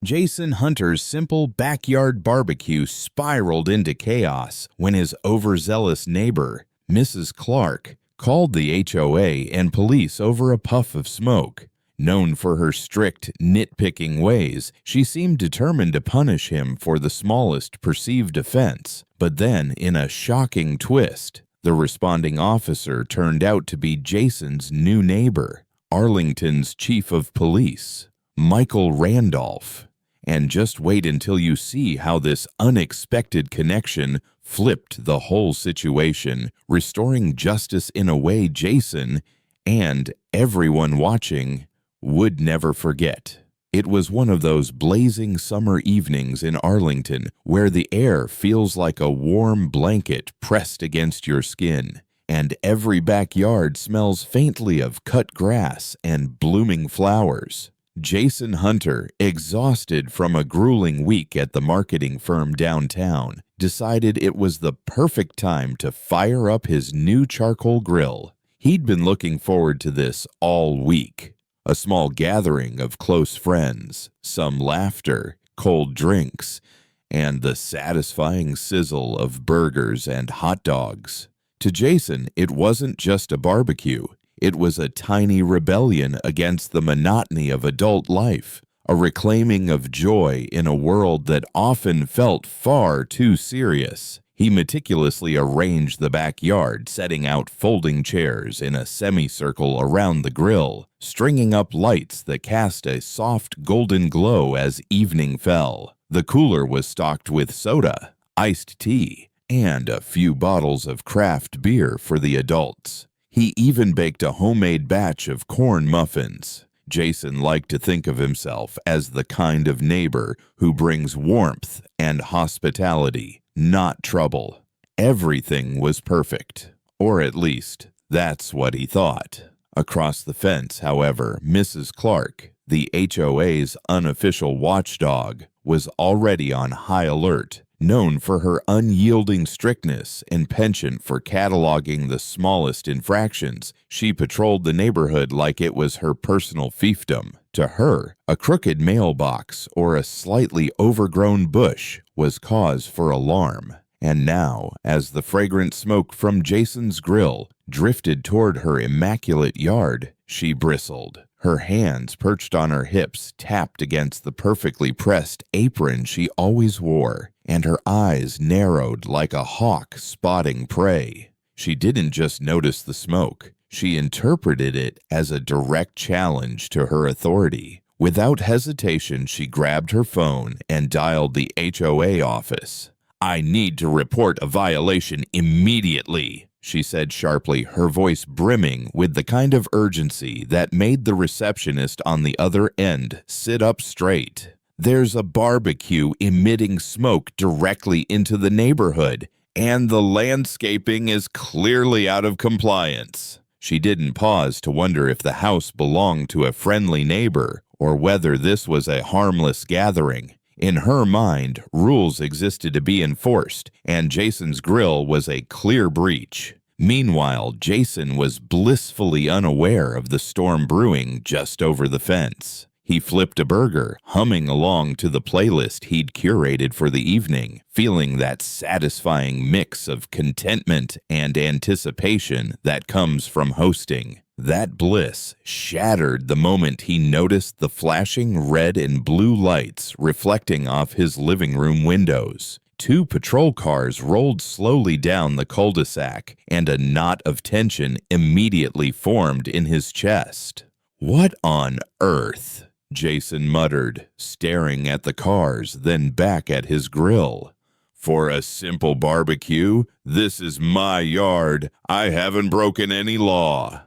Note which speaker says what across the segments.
Speaker 1: Jason Hunter's simple backyard barbecue spiraled into chaos when his overzealous neighbor, Mrs. Clark, called the HOA and police over a puff of smoke. Known for her strict, nitpicking ways, she seemed determined to punish him for the smallest perceived offense. But then, in a shocking twist, the responding officer turned out to be Jason's new neighbor, Arlington's chief of police, Michael Randolph. And just wait until you see how this unexpected connection flipped the whole situation, restoring justice in a way Jason and everyone watching would never forget. It was one of those blazing summer evenings in Arlington where the air feels like a warm blanket pressed against your skin, and every backyard smells faintly of cut grass and blooming flowers. Jason Hunter, exhausted from a grueling week at the marketing firm downtown, decided it was the perfect time to fire up his new charcoal grill. He'd been looking forward to this all week. A small gathering of close friends, some laughter, cold drinks, and the satisfying sizzle of burgers and hot dogs. To Jason, it wasn't just a barbecue. It was a tiny rebellion against the monotony of adult life, a reclaiming of joy in a world that often felt far too serious. He meticulously arranged the backyard, setting out folding chairs in a semicircle around the grill, stringing up lights that cast a soft golden glow as evening fell. The cooler was stocked with soda, iced tea, and a few bottles of craft beer for the adults. He even baked a homemade batch of corn muffins. Jason liked to think of himself as the kind of neighbor who brings warmth and hospitality, not trouble. Everything was perfect, or at least that's what he thought. Across the fence, however, Mrs. Clark, the HOA's unofficial watchdog, was already on high alert. Known for her unyielding strictness and penchant for cataloging the smallest infractions, she patrolled the neighborhood like it was her personal fiefdom. To her, a crooked mailbox or a slightly overgrown bush was cause for alarm. And now, as the fragrant smoke from Jason's grill drifted toward her immaculate yard, she bristled. Her hands, perched on her hips, tapped against the perfectly pressed apron she always wore, and her eyes narrowed like a hawk spotting prey. She didn't just notice the smoke. She interpreted it as a direct challenge to her authority. Without hesitation, she grabbed her phone and dialed the HOA office. "I need to report a violation immediately," she said sharply, her voice brimming with the kind of urgency that made the receptionist on the other end sit up straight. "There's a barbecue emitting smoke directly into the neighborhood, and the landscaping is clearly out of compliance." She didn't pause to wonder if the house belonged to a friendly neighbor or whether this was a harmless gathering. In her mind, rules existed to be enforced, and Jason's grill was a clear breach. Meanwhile, Jason was blissfully unaware of the storm brewing just over the fence. He flipped a burger, humming along to the playlist he'd curated for the evening, feeling that satisfying mix of contentment and anticipation that comes from hosting. That bliss shattered the moment he noticed the flashing red and blue lights reflecting off his living room windows. 2 patrol cars rolled slowly down the cul-de-sac, and a knot of tension immediately formed in his chest. "What on earth?" Jason muttered, staring at the cars, then back at his grill. "For a simple barbecue, this is my yard. I haven't broken any law."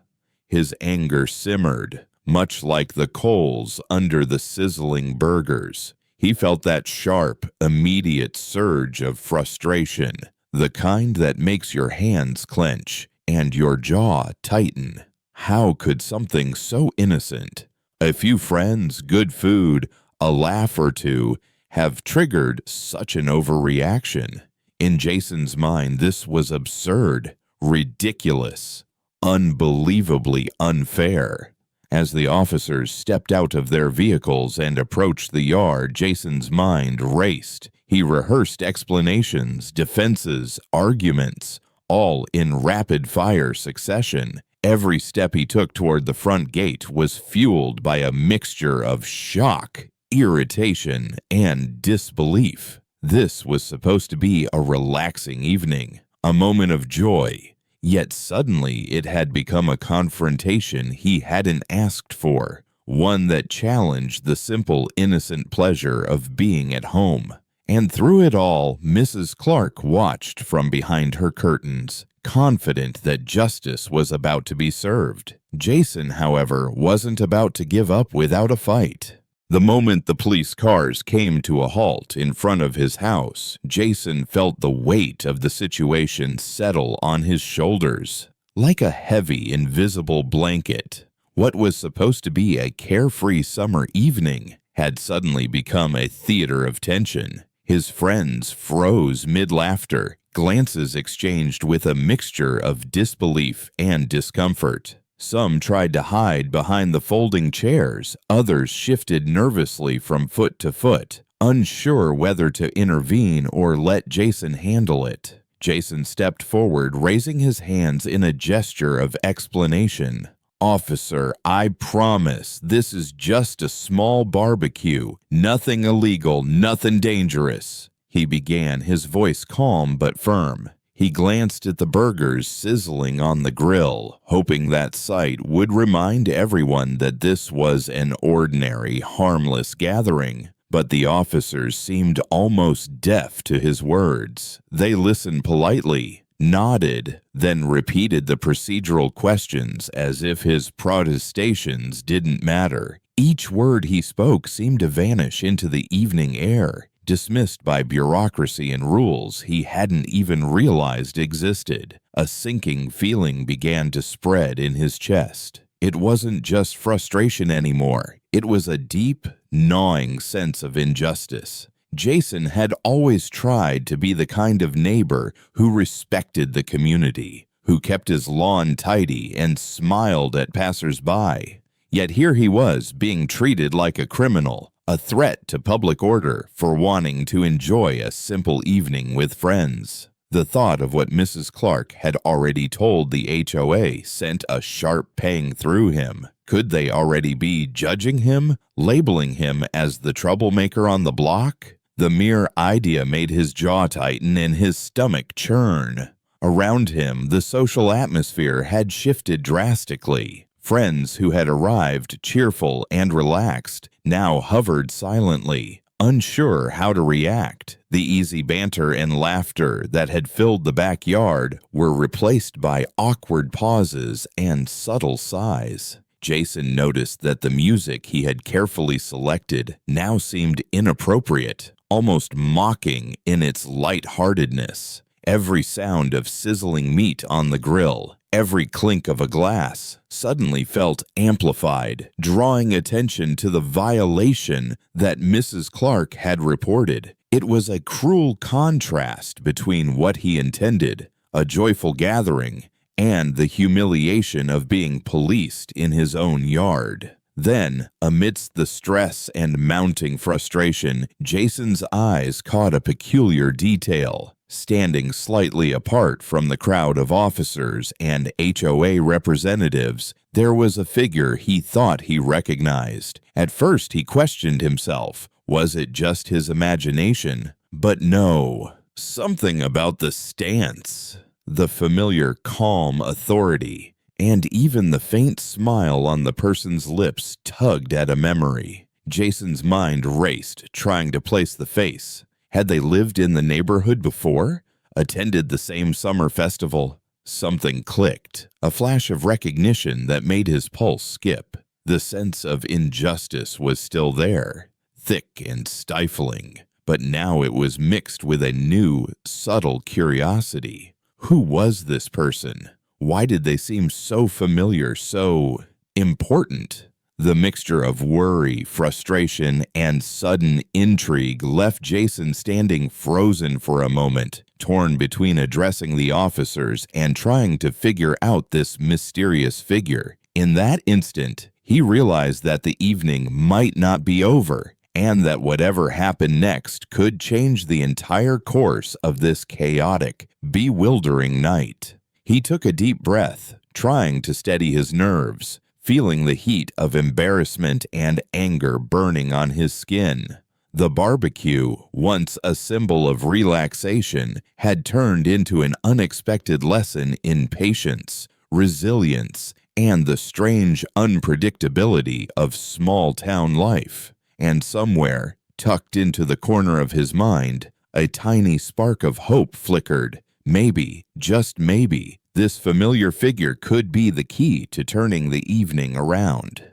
Speaker 1: His anger simmered, much like the coals under the sizzling burgers. He felt that sharp, immediate surge of frustration, the kind that makes your hands clench and your jaw tighten. How could something so innocent, a few friends, good food, a laugh or two, have triggered such an overreaction? In Jason's mind, this was absurd, ridiculous, unbelievably unfair. As the officers stepped out of their vehicles and approached the yard, Jason's mind raced. He rehearsed explanations, defenses, arguments, all in rapid-fire succession. Every step he took toward the front gate was fueled by a mixture of shock, irritation, and disbelief. This was supposed to be a relaxing evening, a moment of joy. Yet suddenly it had become a confrontation he hadn't asked for, one that challenged the simple, innocent pleasure of being at home. And through it all, Mrs. Clark watched from behind her curtains, confident that justice was about to be served. Jason, however, wasn't about to give up without a fight. The moment the police cars came to a halt in front of his house, Jason felt the weight of the situation settle on his shoulders. Like a heavy, invisible blanket, what was supposed to be a carefree summer evening had suddenly become a theater of tension. His friends froze mid-laughter, glances exchanged with a mixture of disbelief and discomfort. Some tried to hide behind the folding chairs, others shifted nervously from foot to foot, unsure whether to intervene or let Jason handle it. Jason stepped forward, raising his hands in a gesture of explanation. "Officer, I promise this is just a small barbecue. Nothing illegal, nothing dangerous," he began, his voice calm but firm. He glanced at the burgers sizzling on the grill, hoping that sight would remind everyone that this was an ordinary, harmless gathering. But the officers seemed almost deaf to his words. They listened politely, nodded, then repeated the procedural questions as if his protestations didn't matter. Each word he spoke seemed to vanish into the evening air, dismissed by bureaucracy and rules he hadn't even realized existed. A sinking feeling began to spread in his chest. It wasn't just frustration anymore. It was a deep, gnawing sense of injustice. Jason had always tried to be the kind of neighbor who respected the community, who kept his lawn tidy and smiled at passers-by. Yet here he was, being treated like a criminal, a threat to public order for wanting to enjoy a simple evening with friends. The thought of what Mrs. Clark had already told the HOA sent a sharp pang through him. Could they already be judging him, labeling him as the troublemaker on the block? The mere idea made his jaw tighten and his stomach churn. Around him, the social atmosphere had shifted drastically. Friends who had arrived cheerful and relaxed now hovered silently, unsure how to react. The easy banter and laughter that had filled the backyard were replaced by awkward pauses and subtle sighs. Jason noticed that the music he had carefully selected now seemed inappropriate, almost mocking in its lightheartedness. Every sound of sizzling meat on the grill, every clink of a glass, suddenly felt amplified, drawing attention to the violation that Mrs. Clark had reported. It was a cruel contrast between what he intended, a joyful gathering, and the humiliation of being policed in his own yard. Then, amidst the stress and mounting frustration, Jason's eyes caught a peculiar detail. Standing slightly apart from the crowd of officers and HOA representatives, there was a figure he thought he recognized. At first he questioned himself. Was it just his imagination? But no. Something about the stance, the familiar calm authority, and even the faint smile on the person's lips tugged at a memory. Jason's mind raced, trying to place the face. Had they lived in the neighborhood before? Attended the same summer festival? Something clicked, a flash of recognition that made his pulse skip. The sense of injustice was still there, thick and stifling, but now it was mixed with a new, subtle curiosity. Who was this person? Why did they seem so familiar, so important? The mixture of worry, frustration, and sudden intrigue left Jason standing frozen for a moment, torn between addressing the officers and trying to figure out this mysterious figure. In that instant, he He realized that the evening might not be over, and that whatever happened next could change the entire course of this chaotic, bewildering night. He took a deep breath, trying to steady his nerves, feeling the heat of embarrassment and anger burning on his skin. The barbecue, once a symbol of relaxation, had turned into an unexpected lesson in patience, resilience, and the strange unpredictability of small-town life. And somewhere, tucked into the corner of his mind, a tiny spark of hope flickered. Maybe, just maybe, this familiar figure could be the key to turning the evening around.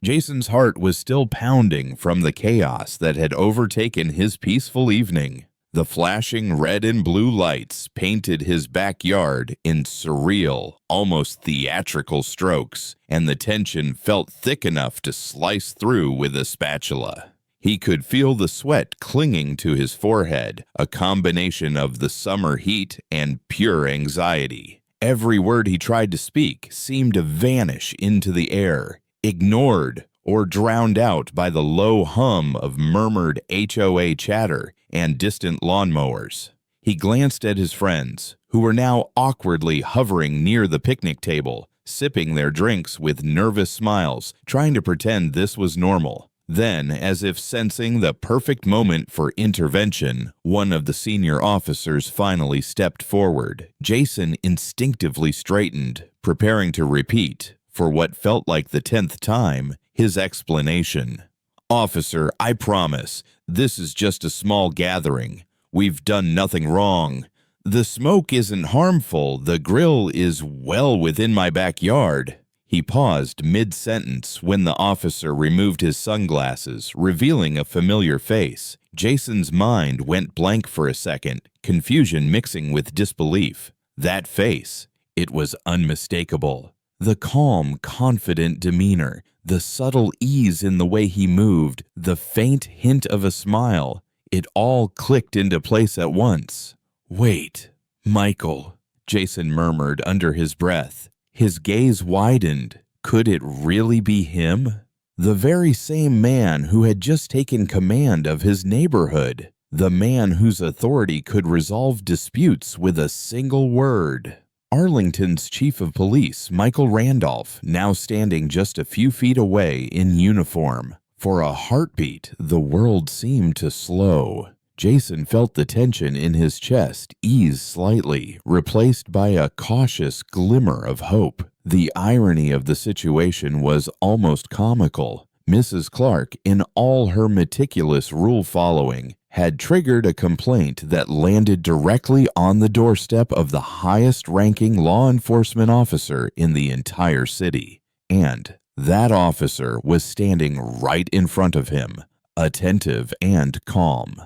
Speaker 1: Jason's heart was still pounding from the chaos that had overtaken his peaceful evening. The flashing red and blue lights painted his backyard in surreal, almost theatrical strokes, and the tension felt thick enough to slice through with a spatula. He could feel the sweat clinging to his forehead, a combination of the summer heat and pure anxiety. Every word he tried to speak seemed to vanish into the air, ignored or drowned out by the low hum of murmured HOA chatter and distant lawnmowers. He glanced at his friends, who were now awkwardly hovering near the picnic table, sipping their drinks with nervous smiles, trying to pretend this was normal. Then, as if sensing the perfect moment for intervention, one of the senior officers finally stepped forward. Jason instinctively straightened, preparing to repeat, for what felt like the 10th time, his explanation. "Officer, I promise, this is just a small gathering. We've done nothing wrong. The smoke isn't harmful. The grill is well within my backyard." He paused mid-sentence when the officer removed his sunglasses, revealing a familiar face. Jason's mind went blank for a second, confusion mixing with disbelief. That face, it was unmistakable. The calm, confident demeanor, the subtle ease in the way he moved, the faint hint of a smile, it all clicked into place at once. "Wait, Michael," Jason murmured under his breath. His gaze widened. Could it really be him? The very same man who had just taken command of his neighborhood. The man whose authority could resolve disputes with a single word. Arlington's chief of police, Michael Randolph, now standing just a few feet away in uniform. For a heartbeat, the world seemed to slow. Jason felt the tension in his chest ease slightly, replaced by a cautious glimmer of hope. The irony of the situation was almost comical. Mrs. Clark, in all her meticulous rule-following, had triggered a complaint that landed directly on the doorstep of the highest-ranking law enforcement officer in the entire city. And that officer was standing right in front of him, attentive and calm.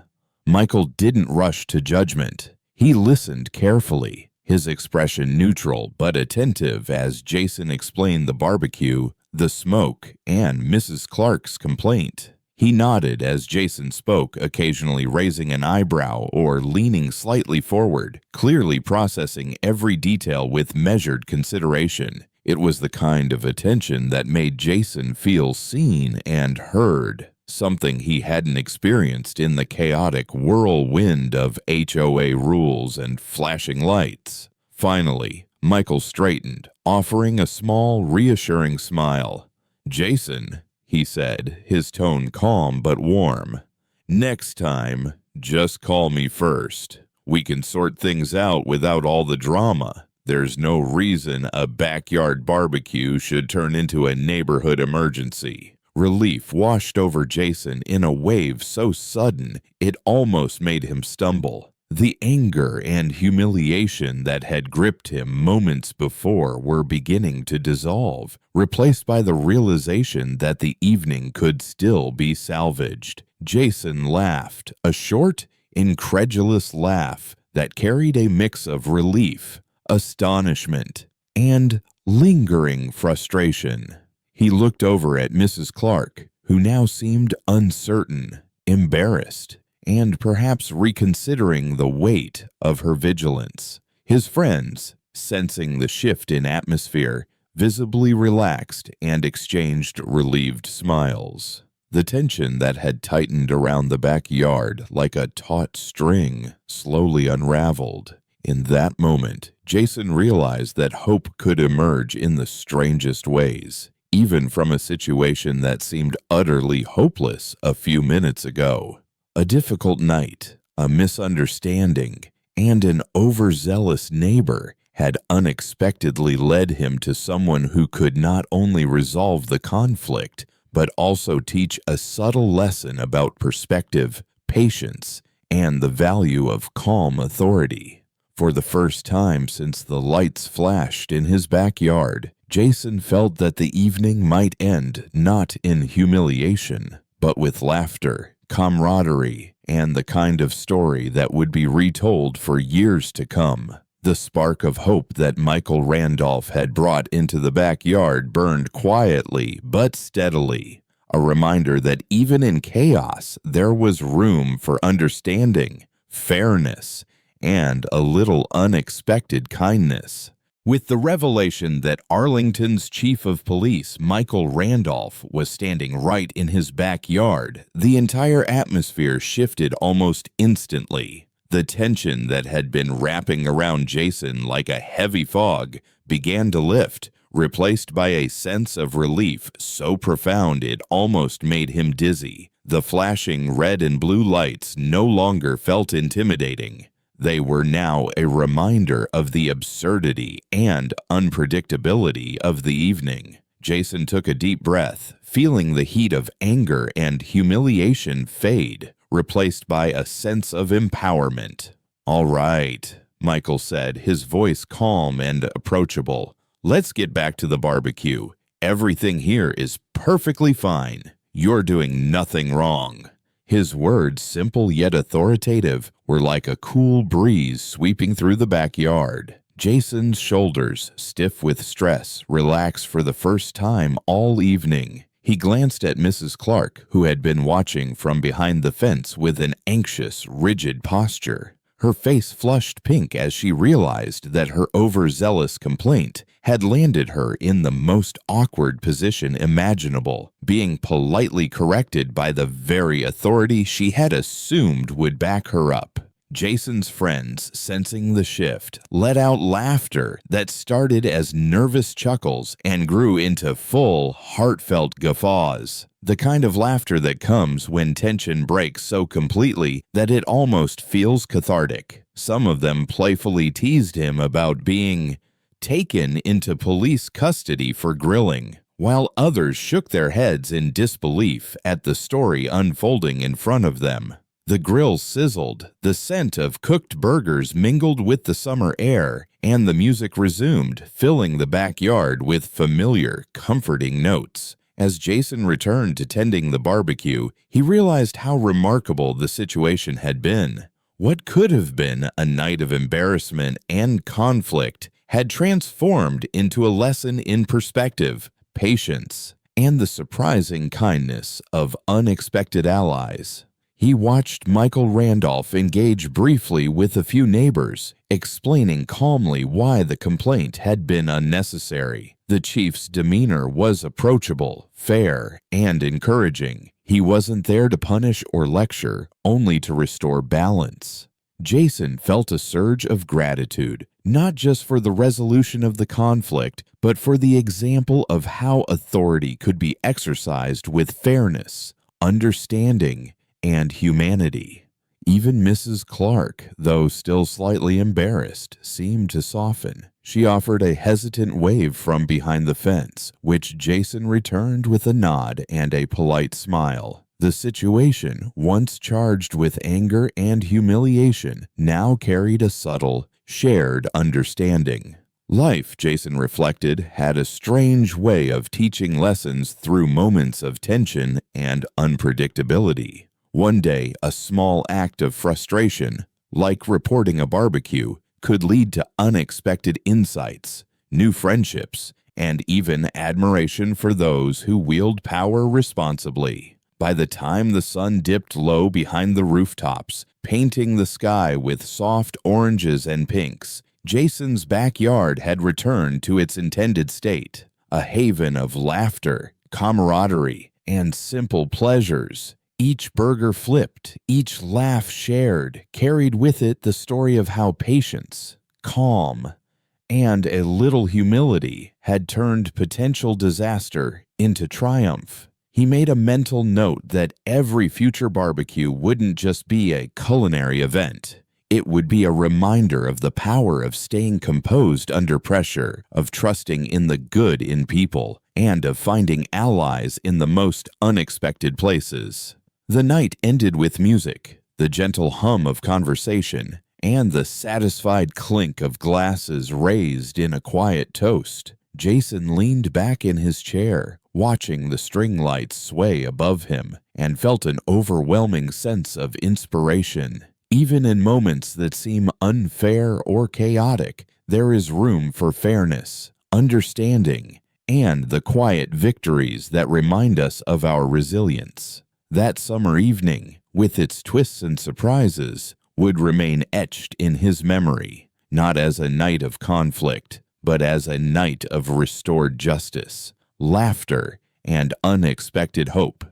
Speaker 1: Michael didn't rush to judgment. He listened carefully, his expression neutral but attentive as Jason explained the barbecue, the smoke, and Mrs. Clark's complaint. He nodded as Jason spoke, occasionally raising an eyebrow or leaning slightly forward, clearly processing every detail with measured consideration. It was the kind of attention that made Jason feel seen and heard. Something he hadn't experienced in the chaotic whirlwind of HOA rules and flashing lights. Finally, Michael straightened, offering a small, reassuring smile. "Jason," he said, his tone calm but warm, "next time, just call me first. We can sort things out without all the drama. There's no reason a backyard barbecue should turn into a neighborhood emergency." Relief washed over Jason in a wave so sudden it almost made him stumble. The anger and humiliation that had gripped him moments before were beginning to dissolve, replaced by the realization that the evening could still be salvaged. Jason laughed, a short, incredulous laugh that carried a mix of relief, astonishment, and lingering frustration. He looked over at Mrs. Clark, who now seemed uncertain, embarrassed, and perhaps reconsidering the weight of her vigilance. His friends, sensing the shift in atmosphere, visibly relaxed, and exchanged relieved smiles. The tension that had tightened around the backyard like a taut string slowly unraveled. In that moment, Jason realized that hope could emerge in the strangest ways, even from a situation that seemed utterly hopeless a few minutes ago. A difficult night, a misunderstanding, and an overzealous neighbor had unexpectedly led him to someone who could not only resolve the conflict, but also teach a subtle lesson about perspective, patience, and the value of calm authority. For the first time since the lights flashed in his backyard, Jason felt that the evening might end not in humiliation, but with laughter, camaraderie, and the kind of story that would be retold for years to come. The spark of hope that Michael Randolph had brought into the backyard burned quietly but steadily, a reminder that even in chaos there was room for understanding, fairness, and a little unexpected kindness. With the revelation that Arlington's chief of police, Michael Randolph, was standing right in his backyard, the entire atmosphere shifted almost instantly. The tension that had been wrapping around Jason like a heavy fog began to lift, replaced by a sense of relief so profound it almost made him dizzy. The flashing red and blue lights no longer felt intimidating. They were now a reminder of the absurdity and unpredictability of the evening. Jason took a deep breath, feeling the heat of anger and humiliation fade, replaced by a sense of empowerment. "All right," Michael said, his voice calm and approachable. "Let's get back to the barbecue. Everything here is perfectly fine. You're doing nothing wrong." His words, simple yet authoritative, were like a cool breeze sweeping through the backyard. Jason's shoulders, stiff with stress, relaxed for the first time all evening. He glanced at Mrs. Clark, who had been watching from behind the fence with an anxious, rigid posture. Her face flushed pink as she realized that her overzealous complaint had landed her in the most awkward position imaginable, being politely corrected by the very authority she had assumed would back her up. Jason's friends, sensing the shift, let out laughter that started as nervous chuckles and grew into full, heartfelt guffaws. The kind of laughter that comes when tension breaks so completely that it almost feels cathartic. Some of them playfully teased him about being taken into police custody for grilling, while others shook their heads in disbelief at the story unfolding in front of them. The grill sizzled, the scent of cooked burgers mingled with the summer air, and the music resumed, filling the backyard with familiar, comforting notes. As Jason returned to tending the barbecue, he realized how remarkable the situation had been. What could have been a night of embarrassment and conflict had transformed into a lesson in perspective, patience, and the surprising kindness of unexpected allies. He watched Michael Randolph engage briefly with a few neighbors, explaining calmly why the complaint had been unnecessary. The chief's demeanor was approachable, fair, and encouraging. He wasn't there to punish or lecture, only to restore balance. Jason felt a surge of gratitude, not just for the resolution of the conflict, but for the example of how authority could be exercised with fairness, understanding, and humanity. Even Mrs. Clark, though still slightly embarrassed, seemed to soften. She offered a hesitant wave from behind the fence, which Jason returned with a nod and a polite smile. The situation, once charged with anger and humiliation, now carried a subtle, shared understanding. Life, Jason reflected, had a strange way of teaching lessons through moments of tension and unpredictability. One day, a small act of frustration, like reporting a barbecue, could lead to unexpected insights, new friendships, and even admiration for those who wield power responsibly. By the time the sun dipped low behind the rooftops, painting the sky with soft oranges and pinks, Jason's backyard had returned to its intended state. a haven of laughter, camaraderie, and simple pleasures. Each burger flipped, each laugh shared, carried with it the story of how patience, calm, and a little humility had turned potential disaster into triumph. He made a mental note that every future barbecue wouldn't just be a culinary event. It would be a reminder of the power of staying composed under pressure, of trusting in the good in people, and of finding allies in the most unexpected places. The night ended with music, the gentle hum of conversation, and the satisfied clink of glasses raised in a quiet toast. Jason leaned back in his chair, watching the string lights sway above him, and felt an overwhelming sense of inspiration. Even in moments that seem unfair or chaotic, there is room for fairness, understanding, and the quiet victories that remind us of our resilience. That summer evening, with its twists and surprises, would remain etched in his memory, not as a night of conflict, but as a night of restored justice, laughter, and unexpected hope.